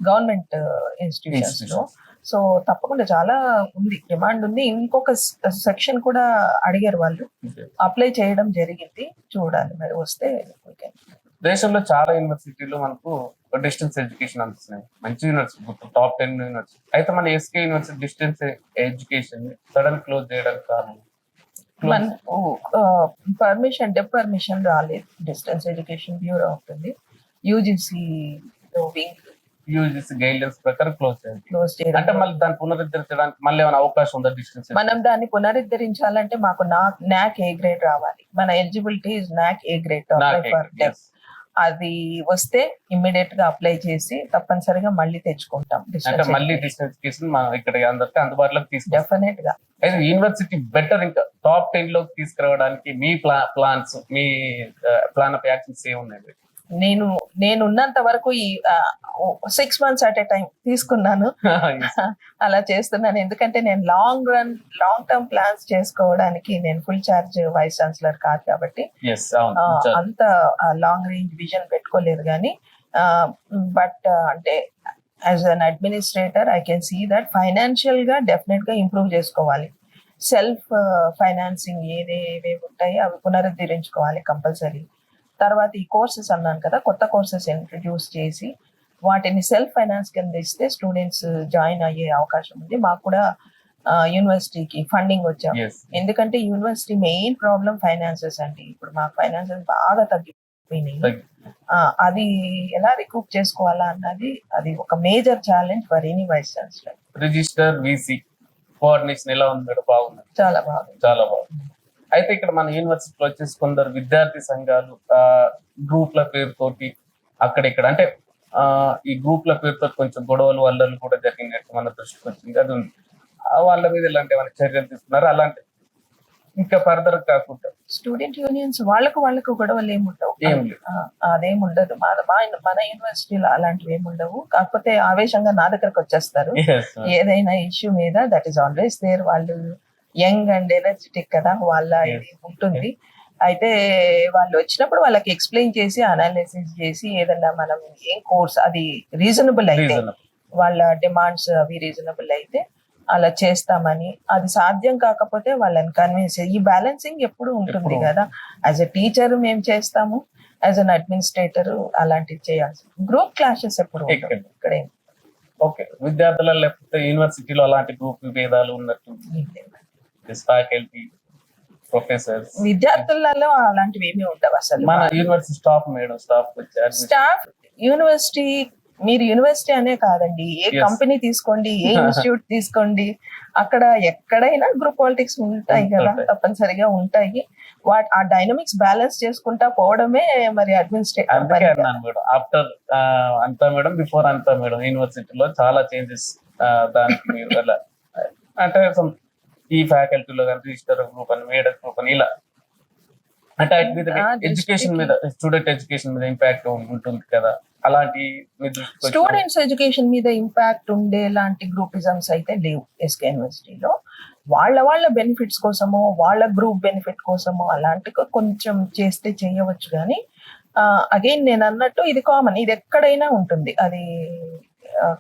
గవర్నమెంట్ ఇన్స్టిట్యూషన్స్ లో. సో తప్పకుండా చాలా ఉంది, డిమాండ్ ఉంది. ఇంకొక సెక్షన్ కూడా అడిగారు వాళ్ళు, అప్లై చేయడం జరిగింది. చూడాలి మరి వస్తే we can.
దేశంలో చాలా యూనివర్సిటీలు మనకు డిస్టెన్స్ ఎడ్యుకేషన్ అందిస్తున్నాయి. మంచి యూనివర్సిటీ, టాప్ 10 యూనివర్సిటీ. అయితే మన SK university distance education sudden close చేయడానికి కారణం
పర్మిషన్ రాలేదు. డిస్టెన్స్ ఎడ్యుకేషన్ బ్యూరో ఉంటుంది, యూజీసీ
యూజీసీ గైడ్లైన్స్ ప్రకారం క్లోజ్ చేయాలి.
క్లోజ్
అంటే
చేయడం.
మళ్ళీ దాన్ని పునరుద్ధరించడానికి మళ్ళీ ఏమైనా అవకాశం ఉందా? డిస్టెన్స్
మనం దాన్ని పునరుద్ధరించాలంటే మాకు నాక్ ఏ గ్రేడ్ రావాలి. మన ఎలిజిబిలిటీ ఇస్ నాక్ A grade apply for deaf. అది వస్తే ఇమ్మీడియట్ గా అప్లై చేసి తప్పనిసరిగా మళ్ళీ తెచ్చుకుంటాం.
అంటే మళ్ళీ డిస్టెన్స్ ఎడ్యుకేషన్ ఇక్కడ అందరికి అందుబాటులోకి తీసుకుంటాం.
డెఫినెట్ గా.
అయితే యూనివర్సిటీ బెటర్ ఇంకా టాప్ 10 లోకి తీసుకురావడానికి మీ ప్లాన్స్, మీ ప్లాన్ ఆఫ్ యాక్షన్స్ ఏమున్నాయి?
నేనున్నంత వరకు ఈ 6 months అట్ ఎ టైం తీసుకున్నాను. అలా చేస్తున్నాను. ఎందుకంటే నేను లాంగ్ టర్మ్ ప్లాన్స్ చేసుకోవడానికి నేను ఫుల్ ఛార్జ్ వైస్ ఛాన్సలర్ కాదు కాబట్టి
Yes, అవును.
అంత లాంగ్ రేంజ్ విజన్ పెట్టుకోలేదు. కానీ బట్ అంటే as an administrator I can see that financial గా డెఫినెట్ గా ఇంప్రూవ్ చేసుకోవాలి. సెల్ఫ్ ఫైనాన్సింగ్ ఏవేవి ఉంటాయో అవి పునరుద్ధరించుకోవాలి కంపల్సరీ. తర్వాత ఈ కోర్సెస్ అన్నాను కదా, కొత్త కోర్సెస్ ఇంట్రడ్యూస్ చేసి వాటిని సెల్ఫ్ ఫైనాన్స్ కింద ఇస్తే స్టూడెంట్స్ జాయిన్ అయ్యే అవకాశం ఉంది. మాకు కూడా యూనివర్సిటీకి ఫండింగ్ వచ్చాం.
Yes.
ఎందుకంటే యూనివర్సిటీ మెయిన్ ప్రాబ్లం ఫైనాన్సెస్ అండి. ఇప్పుడు మాకు ఫైనాన్సెస్ బాగా తగ్గిపోయినాయి. అది ఎలా రికూప్ చేసుకోవాలా అన్నది అది ఒక major challenge for any vice chancellor.
Registrar VC coordination ఎలా ఉంది మేడం? బాగుంది,
చాలా బాగుంది.
చాలా బాగుంది. అయితే ఇక్కడ మన యూనివర్సిటీలో వచ్చేసి కొందరు విద్యార్థి సంఘాలు గ్రూప్ల పేరుతోటి అక్కడిక్కడ అంటే ఈ గ్రూప్ల పేరుతో కొంచెం గొడవలు అల్లర్లు కూడా జరిగినట్టు మన దృష్టికి వచ్చింది. అది ఉంది. వాళ్ళ మీద ఇలాంటి ఏమైనా చర్యలు తీసుకున్నారు? అలాంటి ఇంకా ఫర్దర్ కాకుండా
స్టూడెంట్ యూనియన్స్ వాళ్ళకు గొడవలు ఏముండవు.
ఏం లేదు.
అదేముండదు. మన యూనివర్సిటీలో అలాంటివి ఏముండవు. కాకపోతే ఆవేశంగా నా దగ్గరకు వచ్చేస్తారు
Yes,
ఏదైనా ఇష్యూ మీద. That is always there. వాళ్ళు యంగ్ అండ్ ఎనర్జెటిక్ కదా, వాళ్ళ ఇది ఉంటుంది. అయితే వాళ్ళు వచ్చినప్పుడు వాళ్ళకి ఎక్స్ప్లెయిన్ చేసి అనాలిసిస్ చేసి ఏదన్నా మనం ఏం కోర్స్ అది రీజనబుల్ అయితే,
Reasonable.
వాళ్ళ డిమాండ్స్ అవి రీజనబుల్ అయితే అలా చేస్తామని. అది సాధ్యం కాకపోతే వాళ్ళని కన్విన్స్. ఈ బ్యాలెన్సింగ్ ఎప్పుడు ఉంటుంది
ఎప్పుడు.
కదా. యాజ్ ఎ టీచర్ మేము చేస్తాము, యాజ్ అన్ అడ్మినిస్ట్రేటర్ అలాంటివి చేయాల్సి. గ్రూప్ క్లాషెస్ ఎప్పుడు ఉండవు.
ఎక్కడ?
ఇక్కడ ఏం
ఓకే. విద్యార్థుల లేకపోతే యూనివర్సిటీలో అలాంటి గ్రూప్ విభేదాలు ఉన్నట్టు
లేదు.
ఫ్యాకల్టీ, ప్రొఫెసర్స్,
విద్యార్థులలో అలాంటివి ఏమీ ఉండవు అసలు.
మన యూనివర్సిటీ స్టాఫ్ మేడం, స్టాఫ్ వచ్చారు.
స్టాఫ్ యూనివర్సిటీ, మీరు యూనివర్సిటీ అనే కాదండి, ఏ
Yes.
కంపెనీ తీసుకోండి, ఏ ఇన్స్టిట్యూట్ తీసుకోండి, అక్కడ ఎక్కడైనా గ్రూప్ పాలిటిక్స్ ఉంటాయి కదా,
ఉంటాయి.
తప్పనిసరిగా ఉంటాయి. ఆ డైనమిక్స్ బ్యాలెన్స్ చేసుకుంటా పోవడమే మరి
అందుకే
అడ్మినిస్ట్రేటర్.
అన్నాను మేడం. ఆఫ్టర్ అంతా మేడం, బిఫోర్ అంతా మేడం. యూనివర్సిటీలో చాలా చేంజెస్. దానికి మీరు ఎలా అంటే ఈ ఫ్యాకల్టీలో కానీ రిజిస్టర్ గ్రూప్ అని, మేడర్ గ్రూప్ అని ఇలా అంటే వాటి మీద ఎడ్యుకేషన్ మీద, స్టూడెంట్ ఎడ్యుకేషన్ మీద ఇంపాక్ట్ ఉంటుంది కదా. అలాంటి మీ దృష్టికి వచ్చిన-
స్టూడెంట్స్ ఎడ్యుకేషన్ మీద ఇంపాక్ట్ ఉండేలాంటి గ్రూపిజమ్స్ అయితే లేవు ఎస్కే యూనివర్సిటీలో. వాళ్ళ బెనిఫిట్స్ కోసమో వాళ్ళ గ్రూప్ బెనిఫిట్ కోసమో అలాంటి కొంచెం చేస్తే చేయవచ్చు. కానీ అగైన్ నేను అన్నట్టు ఇది కామన్, ఇది ఎక్కడైనా ఉంటుంది, అది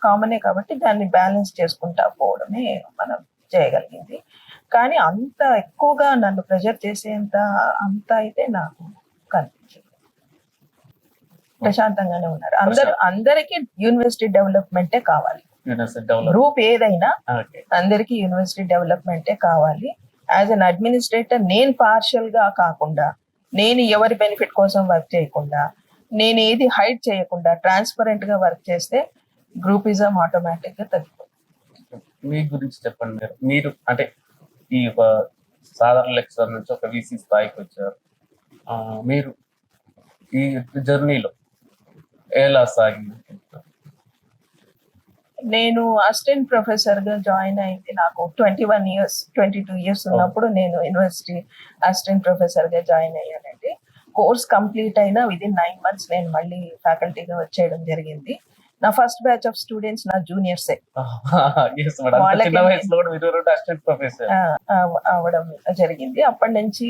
కామనే. కాబట్టి దాన్ని బ్యాలెన్స్ చేసుకుంటా పోవడమే మనం చేయగలిగింది. కానీ అంత ఎక్కువగా నన్ను ప్రెజర్ చేసేంత అంత అయితే నాకు కనిపించింది. ప్రశాంతంగానే ఉన్నారు అందరికీ యూనివర్సిటీ డెవలప్మెంటే కావాలి.
యూనివర్సిటీ డెవలప్
గ్రూప్ ఏదైనా
ఓకే
అందరికీ యూనివర్సిటీ డెవలప్మెంటే కావాలి. యాజ్ అన్ అడ్మినిస్ట్రేటర్ నేను పార్షియల్ గా కాకుండా, నేను ఎవరి బెనిఫిట్ కోసం వర్క్ చేయకుండా, నేను ఏది హైడ్ చేయకుండా ట్రాన్స్పరెంట్ గా వర్క్ చేస్తే గ్రూపిజం ఆటోమేటిక్ గా తగ్గిపోతుంది.
మీ గురించి చెప్పండి. మీరు అంటే ఈ ఒక సాధారణ లెక్చరర్ నుంచి ఒక వీసీ స్థాయికి వచ్చారు. మీరు ఈ జర్నీలో ఎలా సాగింది?
నేను అసిస్టెంట్ ప్రొఫెసర్ గా జాయిన్ అయింది నాకు 22 ఇయర్స్ ఉన్నప్పుడు నేను యూనివర్సిటీ అసిస్టెంట్ ప్రొఫెసర్ గా జాయిన్ అయ్యానండి. కోర్స్ కంప్లీట్ అయినా విదిన్ 9 months నేను మళ్ళీ ఫ్యాకల్టీగా వచ్చేయడం జరిగింది. నా ఫస్ట్ బ్యాచ్ ఆఫ్ స్టూడెంట్స్ నా జూనియర్సే. అవడం జరిగింది. అప్పటి నుంచి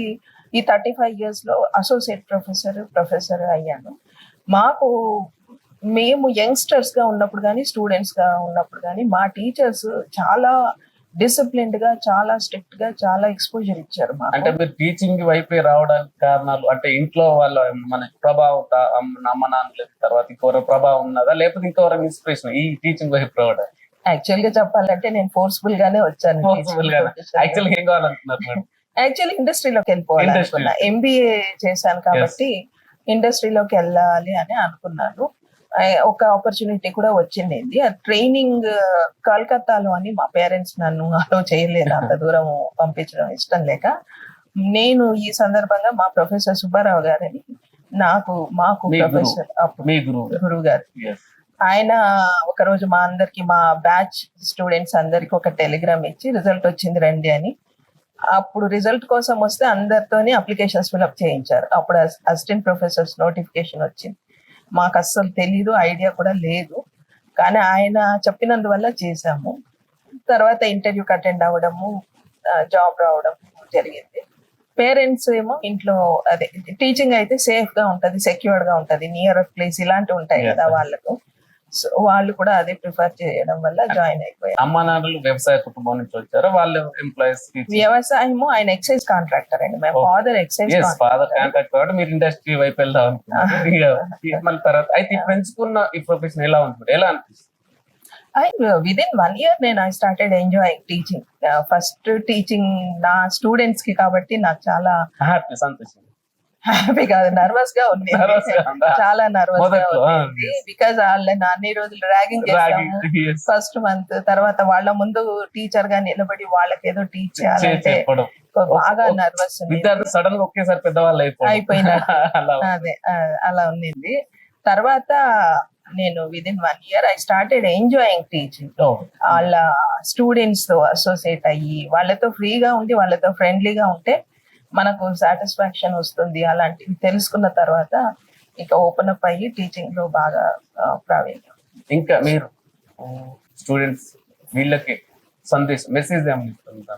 ఈ 35 years లో అసోసియేట్ ప్రొఫెసర్ అయ్యాను. మేము యంగ్స్టర్స్ గా ఉన్నప్పుడు కానీ స్టూడెంట్స్ గా ఉన్నప్పుడు కానీ మా టీచర్స్ చాలా డిసిప్లిన్డ్ గా, చాలా స్ట్రిక్ట్ గా, చాలా ఎక్స్పోజర్ ఇచ్చారు మాకు.
అంటే మీరు టీచింగ్ వైపే రావడానికి కారణాలు అంటే ఇంట్లో వాళ్ళ మన ప్రభావం, అమ్మ నాన్నల తర్వాత ఇంకెవరో ప్రభావం ఉన్నదా, లేకపోతే ఇంకెవరైనా ఇన్స్పిరేషన్ ఈ టీచింగ్ వైపు రావడానికి?
యాక్చువల్ గా చెప్పాలంటే నేను ఫోర్స్ఫుల్ గానే వచ్చాను.
యాక్చువల్లీ ఏం కావాలనుకున్నారు మేడం?
యాక్చువల్లీ ఇండస్ట్రీలోకి వెళ్ళిపోవాలనుకున్నా. ఎంబీఏ చేశాను కాబట్టి ఇండస్ట్రీలోకి వెళ్ళాలి అని అనుకున్నాను. ఒక ఆపర్చునిటీ కూడా వచ్చింది. ఆ ట్రైనింగ్ కలకత్తాలో అని మా పేరెంట్స్ నన్ను అలో చేయలేదు, అంత దూరం పంపించడం ఇష్టం లేక. నేను ఈ సందర్భంగా మా ప్రొఫెసర్ సుబ్బారావు గారని మాకు ప్రొఫెసర్ గురువు గారు, ఆయన ఒక రోజు మా అందరికి, మా బ్యాచ్ స్టూడెంట్స్ అందరికి ఒక టెలిగ్రామ్ ఇచ్చి రిజల్ట్ వచ్చింది రండి అని. అప్పుడు రిజల్ట్ కోసం వస్తే అందరితోని అప్లికేషన్స్ ఫిల్అప్ చేయించారు. అప్పుడు అసిస్టెంట్ ప్రొఫెసర్స్ నోటిఫికేషన్ వచ్చింది. మాకు అస్సలు తెలీదు, ఐడియా కూడా లేదు. కానీ ఆయన చెప్పినందువల్ల చేశాము. తర్వాత ఇంటర్వ్యూకి అటెండ్ అవ్వడము, జాబ్ రావడం జరిగింది. పేరెంట్స్ ఏమో ఇంట్లో అదే టీచింగ్ అయితే సేఫ్ గా ఉంటది, సెక్యూర్డ్ గా ఉంటది, నియర్ ప్లేస్ ఇలాంటివి ఉంటాయి కదా వాళ్ళకు. సో వాళ్ళు కూడా అదే ప్రిఫర్ చేయడం వల్ల జాయిన్ అయిపోయారు.
అమ్మ నాన్నలు వ్యవసాయ కుటుంబం నుంచి వచ్చారు, వాళ్ళు ఎంప్లాయీస్.
వ్యవసాయము, ఆయన ఎక్సైజ్ కాంట్రాక్టర్ అండి. మా ఫాదర్ ఎక్సైజ్
ఫాదర్ కాంట్రాక్ట్ కాబట్టి మీరు ఇండస్ట్రీ వైపు వెళ్దాం అనుకున్నారు. మళ్ళీ తర్వాత అయితే ఇప్పుడు ఎంచుకున్న ఈ ప్రొఫెషన్ ఎలా ఉంటుంది, ఎలా అనిపిస్తుంది?
విదిన్ 1 year నేను I started enjoying teaching. First teaching నా స్టూడెంట్స్ కి కాబట్టి నాకు చాలా
హ్యాపీ, సంతోషం,
హ్యాపీ కాదు, నర్వస్ గా ఉంది, చాలా నర్వస్ గా ఉంది. బికాజ్ వాళ్ళని అన్ని రోజులు ర్యాగింగ్ చేస్తాము ఫస్ట్ మంత్. తర్వాత వాళ్ళ ముందు టీచర్ గా నిలబడి వాళ్ళకి ఏదో టీచ్ చేయాలంటే బాగా నర్వస్
సడన్ గా ఒకేసారి పెద్దవాళ్ళు
అయిపోయినట్టు. అదే అలా ఉన్నింది. తర్వాత నేను within 1 year I started enjoying teaching. వాళ్ళ స్టూడెంట్స్ తో అసోసియేట్ అయ్యి వాళ్ళతో ఫ్రీగా ఉండి వాళ్ళతో ఫ్రెండ్లీగా ఉంటే మనకు సాటిస్ఫాక్షన్ వస్తుంది. అలాంటివి తెలుసుకున్న తర్వాత ఇక ఓపెన్ అప్ అయ్యి టీచింగ్ లో బాగా ప్రావీణ్యం.
ఇంకా మీరు స్టూడెంట్స్ వీళ్ళకి సందేశం, మెసేజ్ ఏమన్నా?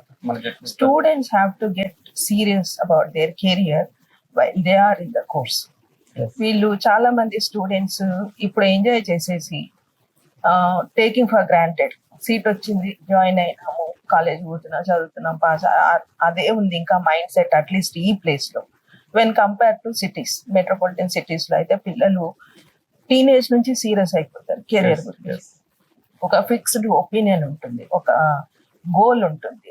Students have to get serious about their career while they are in the course. వీళ్ళు చాలా మంది స్టూడెంట్స్ ఇప్పుడు ఎంజాయ్ చేసేసి టేకింగ్ ఫర్ గ్రాంటెడ్, సీట్ వచ్చింది, జాయిన్ అయినాము, కాలేజ్ పోతున్నాం, చదువుతున్నాం, పాస్, అదే ఉంది ఇంకా మైండ్ సెట్ అట్లీస్ట్ ఈ ప్లేస్ లో. When compare to cities, metropolitan cities లో అయితే పిల్లలు టీనేజ్ నుంచి సీరియస్ అయిపోతారు కెరియర్ గురించి. ఒక ఫిక్స్డ్ ఒపీనియన్ ఉంటుంది, ఒక గోల్ ఉంటుంది.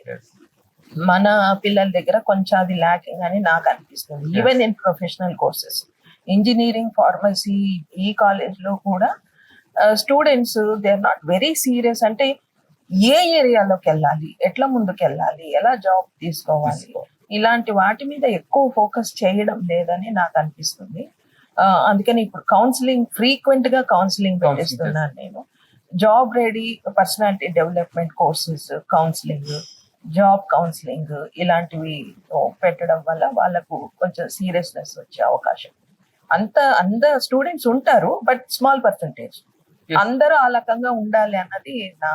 మన పిల్లల దగ్గర కొంచెం అది ల్యాకింగ్ అని నాకు అనిపిస్తుంది. Even in professional courses, engineering, pharmacy, ఈ కాలేజ్ లో కూడా students they are not very serious. అంటే ఏ ఏరియాలోకి వెళ్ళాలి, ఎట్లా ముందుకు వెళ్ళాలి, ఎలా జాబ్ తీసుకోవాలి, ఇలాంటి వాటి మీద ఎక్కువ ఫోకస్ చేయడం లేదని నాకు అనిపిస్తుంది. అందుకని ఇప్పుడు కౌన్సిలింగ్, ఫ్రీక్వెంట్ గా కౌన్సిలింగ్ పెట్టిస్తున్నాను నేను. Job ready, personality development courses, counselling, job counselling ఇలాంటివి పెట్టడం వల్ల వాళ్ళకు కొంచెం సీరియస్నెస్ వచ్చే అవకాశం. అందరు స్టూడెంట్స్ ఉంటారు, బట్ స్మాల్ పర్సంటేజ్.
Yes.
అందరూ ఆ రకంగా ఉండాలి అన్నది నా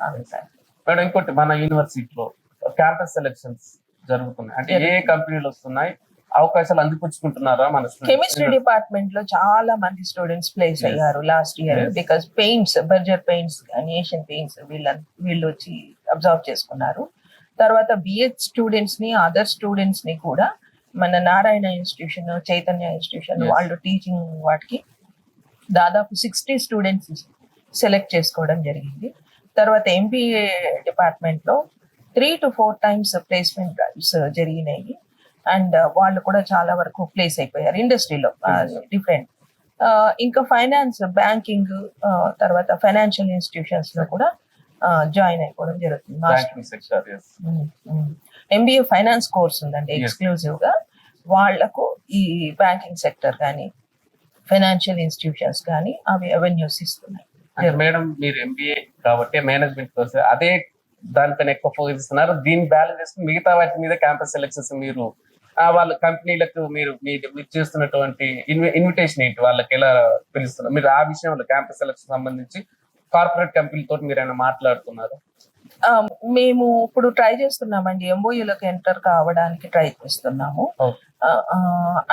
అభిప్రాయం.
మేడం ఇంకోటి, మన యూనివర్సిటీలో క్యాంపస్ సెలెక్షన్స్ జరుగుతున్నాయి, అంటే ఏ కంపెనీలు వస్తున్నాయి, అవకాశాలు అందిపుచ్చుకుంటున్నారా మన
కెమిస్ట్రీ డిపార్ట్మెంట్ లో చాలా మంది స్టూడెంట్స్ ప్లేస్
Yes.
అయ్యారు last year,
Yes.
Because paints, Berger paints and Asian paints వీళ్ళు వచ్చి అబ్జర్వ్ చేసుకున్నారు. తర్వాత బిఎడ్ స్టూడెంట్స్ ని, అదర్ స్టూడెంట్స్ ని కూడా మన Narayana institution, Chaitanya institution
Yes.
వాళ్ళు టీచింగ్ వాటికి దాదాపు 60 స్టూడెంట్స్ సెలెక్ట్ చేసుకోవడం జరిగింది. తర్వాత ఎంబీఏ డిపార్ట్మెంట్ లో 3 to 4 times ప్లేస్మెంట్ డ్రైవ్స్ జరిగినాయి, అండ్ వాళ్ళు కూడా చాలా వరకు ప్లేస్ అయిపోయారు ఇండస్ట్రీలో డిఫరెంట్. ఇంకా ఫైనాన్స్, బ్యాంకింగ్, తర్వాత ఫైనాన్షియల్ ఇన్స్టిట్యూషన్స్ లో కూడా జాయిన్ అయిపోవడం జరుగుతుంది.
Banking sector.
MBA finance course ఉందండి
Yes.
ఎక్స్క్లూజివ్ గా వాళ్లకు. ఈ బ్యాంకింగ్ సెక్టర్ కానీ ఫైనాన్షియల్ ఇన్స్టిట్యూషన్స్ కానీ అవి అవెన్యూస్ ఇస్తున్నాయి.
అంటే మేడం మీరు ఎంబీఏ కాబట్టి మేనేజ్మెంట్ కోర్స్ అదే దానిపైన ఎక్కువ ఫోకస్ ఇస్తున్నారు, దీన్ని బ్యాలెన్స్ చేసుకుని మిగతా వాటి మీద క్యాంపస్ సెలెక్షన్స్ మీరు వాళ్ళ కంపెనీలకు మీరు మీరు చేస్తున్నటువంటి ఇన్విటేషన్ ఏంటి, వాళ్ళకి ఎలా పిలుస్తున్నారు మీరు? ఆ విషయంలో క్యాంపస్ సెలెక్షన్ సంబంధించి కార్పొరేట్ కంపెనీలతో మీరు ఏమైనా మాట్లాడుతున్నారు?
మేము ఇప్పుడు ట్రై చేస్తున్నామండి, ఎంఓయూలోకి ఎంటర్ కావడానికి ట్రై చేస్తున్నాము.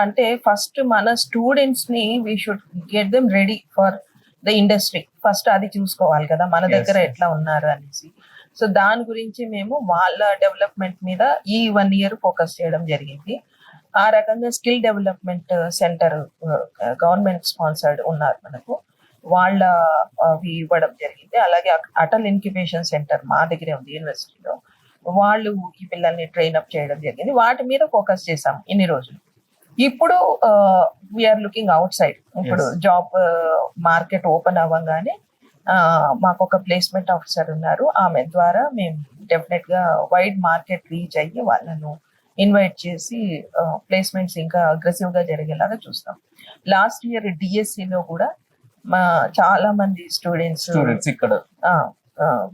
అంటే ఫస్ట్ మన స్టూడెంట్స్ ని we should get them ready for the industry. First అది చూసుకోవాలి కదా మన దగ్గర
Yes.
ఎట్లా ఉన్నారు అనేసి. సో దాని గురించి మేము వాళ్ళ డెవలప్మెంట్ మీద ఈ 1 year ఫోకస్ చేయడం జరిగింది. ఆ రకంగా skill development centre government sponsored ఉన్నారు మనకు, వాళ్ళ అవి ఇవ్వడం జరిగింది. అలాగే అటల్ ఇన్క్యుబేషన్ సెంటర్ మా దగ్గరే ఉంది యూనివర్సిటీలో, వాళ్ళు ఈ పిల్లల్ని ట్రైన్ అప్ చేయడం జరిగింది. వాటి మీద ఫోకస్ చేసాం ఇన్ని రోజులు. ఇప్పుడు వీఆర్ లుకింగ్ అవుట్ సైడ్. ఇప్పుడు
Yes.
జాబ్ మార్కెట్ ఓపెన్ అవ్వగానే మాకు ఒక ప్లేస్మెంట్ ఆఫీసర్ ఉన్నారు, ఆమె ద్వారా మేము డెఫినెట్ గా వైడ్ మార్కెట్ రీచ్ అయ్యి వాళ్ళను ఇన్వైట్ చేసి ప్లేస్మెంట్స్ ఇంకా అగ్రెసివ్ గా జరిగేలాగా చూస్తాం. లాస్ట్ ఇయర్ డిఎస్సిలో కూడా మా చాలా మంది స్టూడెంట్స్
ఇక్కడ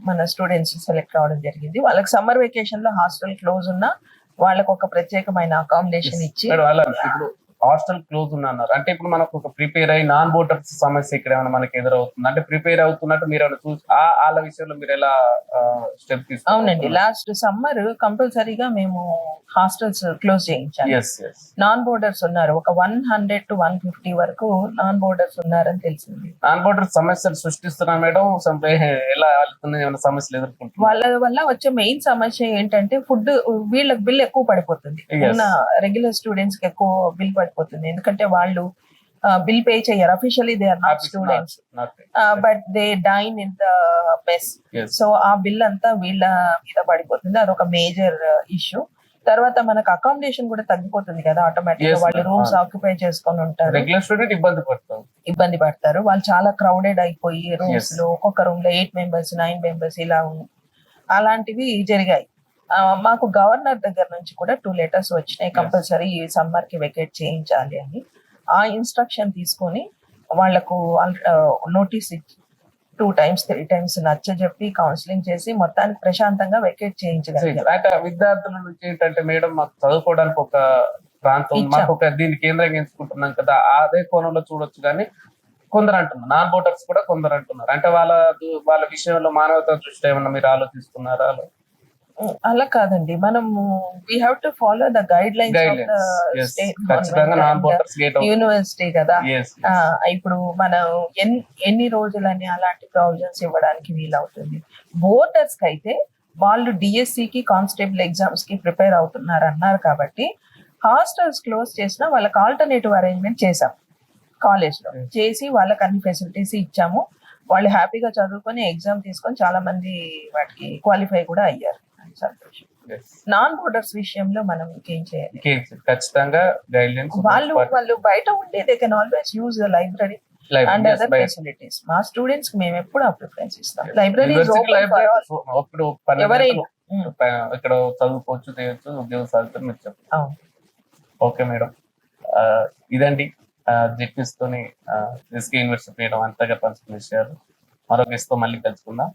మన స్టూడెంట్స్ సెలెక్ట్ అవడం జరిగింది. వాళ్ళకి సమ్మర్ వెకేషన్ లో హాస్టల్ క్లోజ్ ఉన్నా వాళ్ళకు ఒక ప్రత్యేకమైన అకామిడేషన్ ఇచ్చి.
మేడం అలా ఇప్పుడు హాస్టల్ క్లోజ్ ఉన్నారు అంటే ఇప్పుడు మనకు ఒక ప్రిపేర్ అయ్యి నాన్ బోర్డర్స్ సమస్య ఇక్కడ ఏమైనా మనకి ఎదురవుతుంది అంటే ప్రిపేర్ అవుతున్నట్టు మీరు ఏమైనా చూసి వాళ్ళ విషయంలో మీరు ఎలా స్టెప్ తీసుకున్నారు?
అవునండి, లాస్ట్ సమ్మర్ కంపల్సరీగా మేము హాస్టల్స్ క్లోజ్ చేయించాము.
Yes, yes.
నాన్ బోర్డర్స్ ఉన్నారు, ఒక 100 to 150 వరకు నాన్ బోర్డర్స్ ఉన్నారని తెలిసింది.
నాన్ బోర్డర్ సమస్యలు సృష్టిస్తున్నా మేడం, ఎలా వెళ్తుంది, ఏమైనా సమస్యలు ఎదుర్కొంటున్నారు?
వాళ్ళ వల్ల వచ్చే మెయిన్ సమస్య ఏంటంటే ఫుడ్, వీళ్ళకి బిల్ ఎక్కువ పడిపోతుంది.
Yes.
ఉన్న రెగ్యులర్ స్టూడెంట్స్ కి ఎక్కువ బిల్ పడిపోతుంది, ఎందుకంటే వాళ్ళు బిల్ పే చేయరు. Officially they are not students, but they dine in the mess. So ఆ బిల్ అంతా వీళ్ళ మీద పడిపోతుంది, అదొక మేజర్ ఇష్యూ. తర్వాత మనకు అకామిడేషన్ కూడా తగ్గిపోతుంది కదా ఆటోమేటిక్ గా.
Yes,
వాళ్ళు
ma'am.
రూమ్స్ ఆక్యుపై చేసుకొని ఉంటారు,
రెగ్యులర్ స్టూడెంట్
ఇబ్బంది పడతారు. వాళ్ళు చాలా క్రౌడెడ్ అయిపోయి రూమ్స్
Yes.
లో ఒక్కొక్క రూమ్ లో 8 members 9 members ఇలా అలాంటివి జరిగాయి. మాకు గవర్నర్ దగ్గర నుంచి కూడా 2 letters వచ్చినాయి, కంపల్సరీ ఈ సమ్మర్ కి వెకేట్ చేయించాలి అని. ఆ ఇన్స్ట్రక్షన్ తీసుకొని వాళ్లకు నోటీస్ ఇచ్చి 2 times 3 times నచ్చ చెప్పి కౌన్సిలింగ్ చేసి మొత్తానికి ప్రశాంతంగా వెకేట్ చేయించగలిగారు.
అంటే విద్యార్థుల నుంచి ఏంటంటే మేడం మాకు చదువుకోవడానికి ఒక ప్రాంతం,
ఇచ్చాం.
మాకు ఒక దీన్ని కేంద్రంగా ఎంచుకుంటున్నాం కదా, అదే కోణంలో చూడొచ్చు. కానీ కొందరు అంటున్నారు, నాన్ బోర్డర్స్ కూడా కొందరు అంటున్నారు, అంటే వాళ్ళ విషయంలో మానవతా దృష్టి ఏమన్నా మీరు ఆలోచిస్తున్నారా?
అలా కాదండి, మనము we have to follow the guide lines of the state government, university కదా. ఇప్పుడు మనం ఎన్ని రోజులని అలాంటి ప్రావిజన్స్ ఇవ్వడానికి వీలవుతుంది. బోర్డర్స్ కి అయితే వాళ్ళు డిఎస్సి కి కానిస్టేబుల్ ఎగ్జామ్స్ కి ప్రిపేర్ అవుతున్నారు అన్నారు కాబట్టి హాస్టల్స్ క్లోజ్ చేసినా వాళ్ళకి ఆల్టర్నేటివ్ అరేంజ్మెంట్ చేసాం కాలేజ్ లో, చేసి వాళ్ళకి అన్ని ఫెసిలిటీస్ ఇచ్చాము. వాళ్ళు హ్యాపీగా చదువుకొని ఎగ్జామ్ తీసుకొని చాలా మంది వాటికి క్వాలిఫై కూడా అయ్యారు. సంతోషం. నాన్ బోర్డర్స్ విషయంలో మనం ఇంకేం చేయాలి,
ఖచ్చితంగా గైడ్లైన్స్
వాళ్ళు బయట ఉండి they can always use the library and other facilities. మా స్టూడెంట్స్ కి మేము ఎప్పుడు ప్రిఫరెన్స్ ఇస్తాం. లైబ్రరీ
ఇప్పుడు
ఎవరైనా
ఇక్కడ చదువుకోవచ్చు, చేయొచ్చు, ఉద్యోగం సాధించడం మీరు చెప్పారు. ఓకే మేడం, ఇదండి జెడ్పీస్ తోని ఎస్కే యూనివర్సిటీ మేడం అంతగా పంచుకునే విషయాలు. మరొక ఇస్తూ మళ్ళీ కలుసుకుందాం.